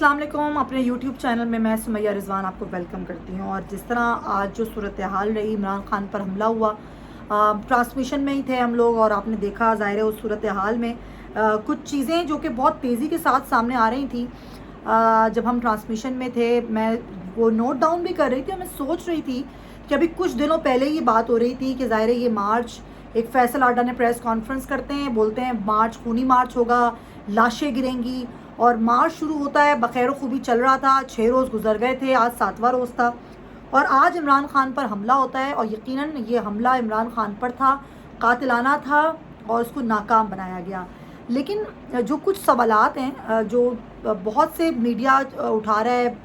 अस्सलाम वालेकुम। अपने यूट्यूब चैनल में मैं सुमैया रिजवान आपको वेलकम करती हूँ। और जिस तरह आज जो सूरत हाल रही, इमरान खान पर हमला हुआ, ट्रांसमिशन में ही थे हम लोग और आपने देखा ज़ाहिर है उस सूरत हाल में कुछ चीज़ें जो कि बहुत तेज़ी के साथ सामने आ रही थी। जब हम ट्रांसमिशन में थे मैं वो नोट डाउन भी कर रही थी और मैं सोच रही थी कि अभी कुछ दिनों पहले ये बात हो रही थी कि ज़ाहिर है ये मार्च, एक फैसल आडा ने प्रेस कॉन्फ्रेंस करते हैं, बोलते हैं मार्च खूनी मार्च होगा, लाशें गिरेंगी और मार्च शुरू होता है। बखैर खूबी चल रहा था, 6 रोज़ गुजर गए थे, आज 7वां रोज़ था और आज इमरान खान पर हमला होता है। और यकीनन ये हमला इमरान खान पर था, कातिलाना था और उसको नाकाम बनाया गया। लेकिन जो कुछ सवालात हैं जो बहुत से मीडिया उठा रहा है,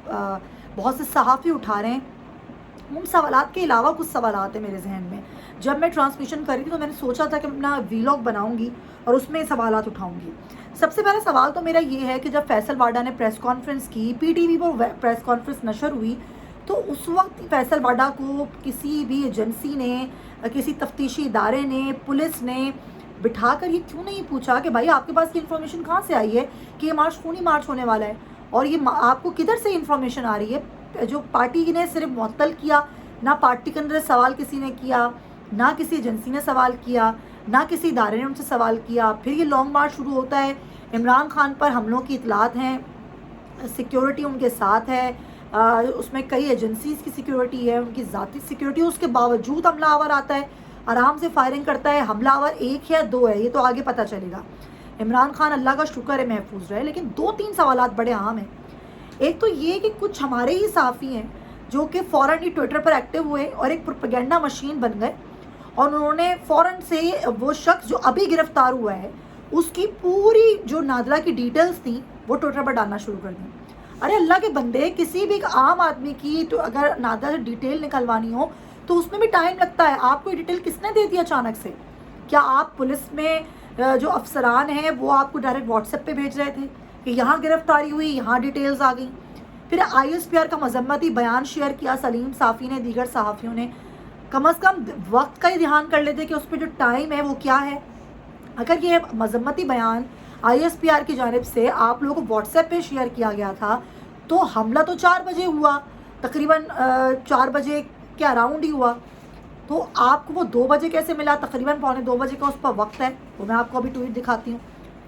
बहुत से सहाफ़ी उठा रहे हैं, उन सवालात के अलावा कुछ सवालात हैं मेरे जहन में। जब मैं ट्रांसमिशन कर रही थी तो मैंने सोचा था कि अपना वीलॉग बनाऊंगी और उसमें सवालात उठाऊंगी। सबसे पहला सवाल तो मेरा ये है कि जब फैसल वाडा ने प्रेस कॉन्फ्रेंस की, पीटीवी पर प्रेस कॉन्फ्रेंस नशर हुई, तो उस वक्त फैसल वाडा को किसी भी एजेंसी ने, किसी तफ्तीशी इदारे ने, पुलिस ने बिठा कर ये क्यों नहीं पूछा कि भाई आपके पास ये इन्फॉर्मेशन कहाँ से आई है कि ये मार्च खूनी मार्च होने वाला है और ये आपको किधर से इन्फॉर्मेशन आ रही है। जो पार्टी ने सिर्फ मुअत्तल किया, ना पार्टी के अंदर सवाल किसी ने किया, ना किसी एजेंसी ने सवाल किया, ना किसी इदारे ने उनसे सवाल किया। फिर ये लॉन्ग मार्च शुरू होता है, इमरान खान पर हमलों की इतलात हैं, सिक्योरिटी उनके साथ है, उसमें कई एजेंसीज़ की सिक्योरिटी है, उनकी ज़ाती सिक्योरिटी, उसके बावजूद हमलावर आता है, आराम से फायरिंग करता है। हमलावर एक है दो है ये तो आगे पता चलेगा। इमरान खान अल्लाह का शुक्र है महफूज रहे। लेकिन 2-3 सवालात बड़े अहम हैं। एक तो ये कि कुछ हमारे ही साफ़ी हैं जो कि फ़ौरन ही ट्विटर पर एक्टिव हुए और एक प्रोपेगेंडा मशीन बन गए और उन्होंने फ़ौरन से वो शख्स जो अभी गिरफ़्तार हुआ है उसकी पूरी जो नादरा की डिटेल्स थी वो ट्विटर पर डालना शुरू कर दी। अरे अल्लाह के बंदे, किसी भी आम आदमी की तो अगर नादरा से डिटेल निकलवानी हो तो उसमें भी टाइम लगता है। आपको ये डिटेल किसने दे दी अचानक से? क्या आप पुलिस में जो अफसरान हैं वो आपको डायरेक्ट व्हाट्सएप पे भेज रहे थे कि यहाँ गिरफ्तारी हुई, यहाँ डिटेल्स आ गई? फिर ISPR का मजम्मती बयान शेयर किया सलीम साफ़ी ने, दीगर सहाफ़ियों ने। कम अज़ कम वक्त का ही ध्यान कर लेते कि उस पर जो टाइम है वो क्या है। अगर ये मजम्मती बयान ISPR की जानिब से आप लोगों को व्हाट्सएप पे शेयर किया गया था तो हमला तो 4 बजे हुआ, तकरीबन 4 बजे के अराउंड ही हुआ, तो आपको वो 2 बजे कैसे मिला? तकरीबन पौने 2 बजे का उस पर वक्त है। तो मैं आपको अभी ट्वीट दिखाती हूँ,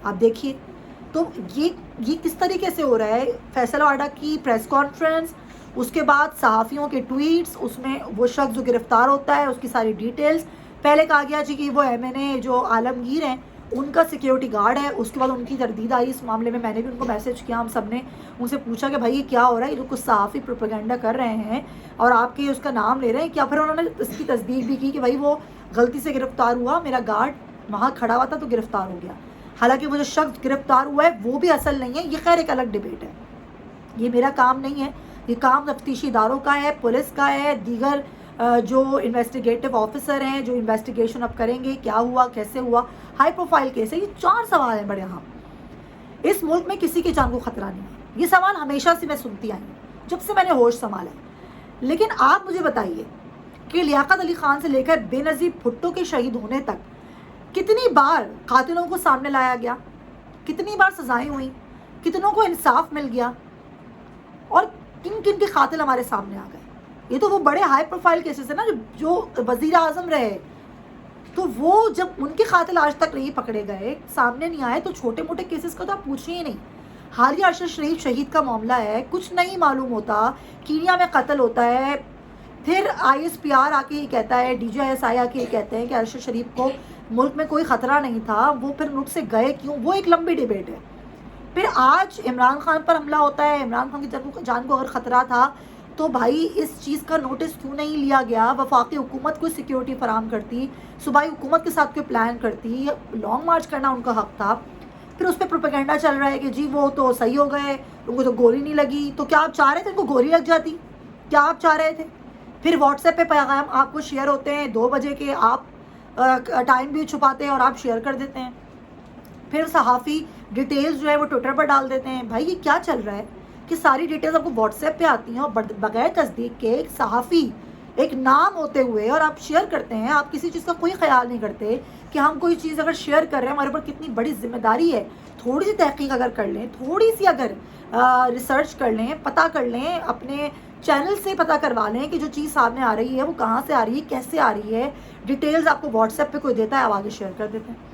आप देखिए। तो ये किस तरीके से हो रहा है? फैसल वाडा की प्रेस कॉन्फ्रेंस, उसके बाद सहाफ़ियों के ट्वीट्स, उसमें वो शख्स जो गिरफ़्तार होता है उसकी सारी डिटेल्स। पहले कहा गया जी कि वो MNA जो आलमगीर हैं उनका सिक्योरिटी गार्ड है, उसके बाद उनकी तरदीद आई इस मामले में। मैंने भी उनको मैसेज किया, हम सब ने उनसे पूछा कि भाई ये क्या हो रहा है, ये कुछ सहाफ़ी प्रोपेगेंडा कर रहे हैं और आपके उसका नाम ले रहे हैं क्या? फिर उन्होंने इसकी तस्दीक भी की कि भाई वो गलती से गिरफ़्तार हुआ, मेरा गार्ड वहाँ खड़ा हुआ था तो गिरफ़्तार हो गया। हालांकि वो जो शख्स गिरफ़्तार हुआ है वो भी असल नहीं है, ये खैर एक अलग डिबेट है, ये मेरा काम नहीं है। ये काम तफ्तीशी इदारों का है, पुलिस का है, दीगर जो इन्वेस्टिगेटिव ऑफिसर हैं जो इन्वेस्टिगेशन अब करेंगे क्या हुआ, कैसे हुआ, हाई प्रोफाइल केस है। ये 4 सवाल हैं बड़े अहम। इस मुल्क में किसी की जान को ख़तरा नहीं है, ये सवाल हमेशा से मैं सुनती आई हूँ जब से मैंने होश संभाला है। लेकिन आप मुझे बताइए कि लियाकत अली खान से लेकर बेनज़ीर भुट्टो के शहीद होने तक कितनी बार कातिलों को सामने लाया गया, कितनी बार सजाएं हुई, कितनों को इंसाफ मिल गया और किन किन के कातिल हमारे सामने आ गए। ये तो वो बड़े हाई प्रोफाइल केसेस है ना, जो वज़ीर आज़म रहे, तो वो जब उनके कातिल आज तक नहीं पकड़े गए, सामने नहीं आए, तो छोटे मोटे केसेस का तो आप पूछिए ही नहीं। हालिया अरशद शरीफ शहीद का मामला है, कुछ नहीं मालूम होता, कीनिया में कत्ल होता है, फिर ISPR आके ये कहता है, DGISI आके ये कहते हैं कि अरशद शरीफ को मुल्क में कोई ख़तरा नहीं था, वो फिर मुल्क से गए क्यों, वो एक लंबी डिबेट है। फिर आज इमरान खान पर हमला होता है, इमरान खान की जान को अगर ख़तरा था तो भाई इस चीज़ का नोटिस क्यों नहीं लिया गया? वफाकी हुकूमत को सिक्योरिटी फराम करती, सूबाई हुकूमत के साथ कोई प्लान करती, लॉन्ग मार्च करना उनका हक़ था। फिर उस पर प्रोपेगेंडा चल रहा है कि जी वो तो सही हो गए, उनको तो गोली नहीं लगी। तो क्या आप चाह रहे थे उनको गोली लग जाती? क्या आप चाह रहे थे? फिर व्हाट्सएप पे पैगाम आपको शेयर होते हैं 2 बजे के, आप टाइम भी छुपाते हैं और आप शेयर कर देते हैं। फिर सहाफ़ी डिटेल्स जो है वो ट्विटर पर डाल देते हैं। भाई ये क्या चल रहा है कि सारी डिटेल्स आपको व्हाट्सएप पे आती हैं और बगैर तस्दीक के एक सहाफ़ी, एक नाम होते हुए, और आप शेयर करते हैं। आप किसी चीज़ का कोई ख्याल नहीं करते कि हम कोई चीज़ अगर शेयर कर रहे हैं हमारे ऊपर कितनी बड़ी जिम्मेदारी है। थोड़ी सी तहकीक अगर कर लें, थोड़ी सी अगर ریسرچ کر لیں, پتہ کر لیں, اپنے چینل سے پتہ کروا لیں کہ جو چیز سامنے آ رہی ہے وہ کہاں سے آ رہی ہے, کیسے آ رہی ہے. ڈیٹیلز آپ کو واٹس ایپ پہ کوئی دیتا ہے, آپ آگے شیئر کر دیتے ہیں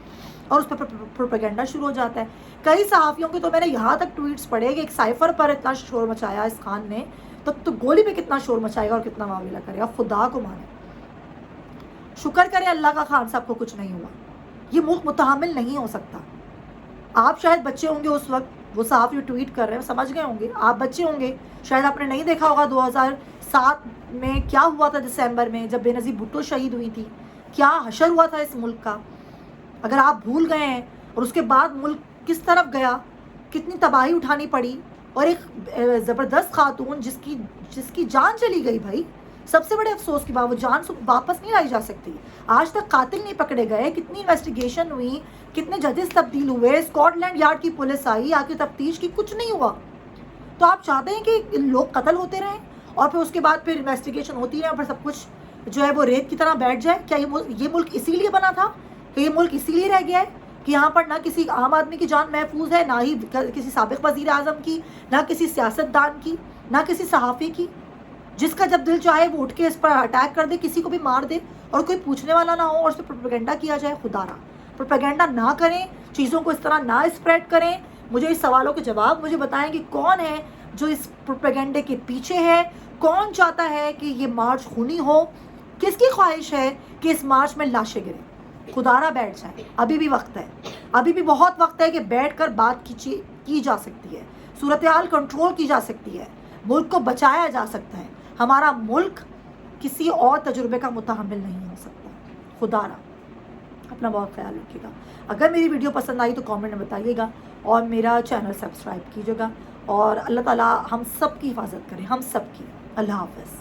اور اس پہ پروپیگنڈا شروع ہو جاتا ہے. کئی صحافیوں کے تو میں نے یہاں تک ٹویٹس پڑھے کہ ایک سائفر پر اتنا شور مچایا اس خان نے, تو گولی پہ کتنا شور مچائے گا اور کتنا معاملہ کرے گا. خدا کو مانے, شکر کریں اللہ کا خان صاحب کو کچھ نہیں ہوا. یہ ملک متحمل نہیں ہو سکتا. آپ شاید بچے ہوں گے اس وقت, وہ صحافی ٹویٹ کر رہے ہیں, سمجھ گئے ہوں گے, آپ بچے ہوں گے, شاید آپ نے نہیں دیکھا ہوگا 2007 میں کیا ہوا تھا دسمبر میں جب بے نظیر بھٹو شہید ہوئی تھی, کیا حشر ہوا تھا اس ملک کا. اگر آپ بھول گئے ہیں, اور اس کے بعد ملک کس طرف گیا, کتنی تباہی اٹھانی پڑی, اور ایک زبردست خاتون جس کی جان چلی گئی بھائی, سب سے بڑے افسوس کی بات, وہ جان واپس نہیں لائی جا سکتی. آج تک قاتل نہیں پکڑے گئے, کتنی انویسٹیگیشن ہوئی, کتنے ججز تبدیل ہوئے, اسکاٹ لینڈ یارڈ کی پولیس آئی, آ کے تفتیش کی, کچھ نہیں ہوا. تو آپ چاہتے ہیں کہ لوگ قتل ہوتے رہیں اور پھر اس کے بعد پھر انویسٹیگیشن ہوتی رہے اور پھر سب کچھ جو ہے وہ ریت کی طرح بیٹھ جائے؟ کیا یہ ملک اسی لیے بنا تھا, کہ یہ ملک اسی لیے رہ گیا ہے کہ یہاں پر نہ کسی عام آدمی کی جان محفوظ ہے, نہ ہی کسی سابق وزیر اعظم کی, نہ کسی سیاست دان کی, نہ کسی صحافی کی, جس کا جب دل چاہے وہ اٹھ کے اس پر اٹیک کر دے, کسی کو بھی مار دے اور کوئی پوچھنے والا نہ ہو اور اس پہ پروپیگنڈا کیا جائے؟ خدا را, پروپیگنڈا نہ کریں, چیزوں کو اس طرح نہ اسپریڈ کریں. مجھے اس سوالوں کے جواب مجھے بتائیں کہ کون ہے جو اس پروپیگنڈے کے پیچھے ہے, کون چاہتا ہے کہ یہ مارچ خونی ہو, کس کی خواہش ہے کہ اس مارچ میں لاشیں گریں؟ خدا را بیٹھ جائیں, ابھی بھی وقت ہے, ابھی بھی بہت وقت ہے کہ بیٹھ کر بات کی جا سکتی ہے, صورتحال کنٹرول کی جا سکتی ہے, ملک کو بچایا جا سکتا ہے. ہمارا ملک کسی اور تجربے کا متحمل نہیں ہو سکتا. خدا را اپنا بہت خیال رکھیے گا. اگر میری ویڈیو پسند آئی تو کامنٹ میں بتائیے گا, اور میرا چینل سبسکرائب کیجیے گا, اور اللہ تعالیٰ ہم سب کی حفاظت کرے, ہم سب کی. اللہ حافظ.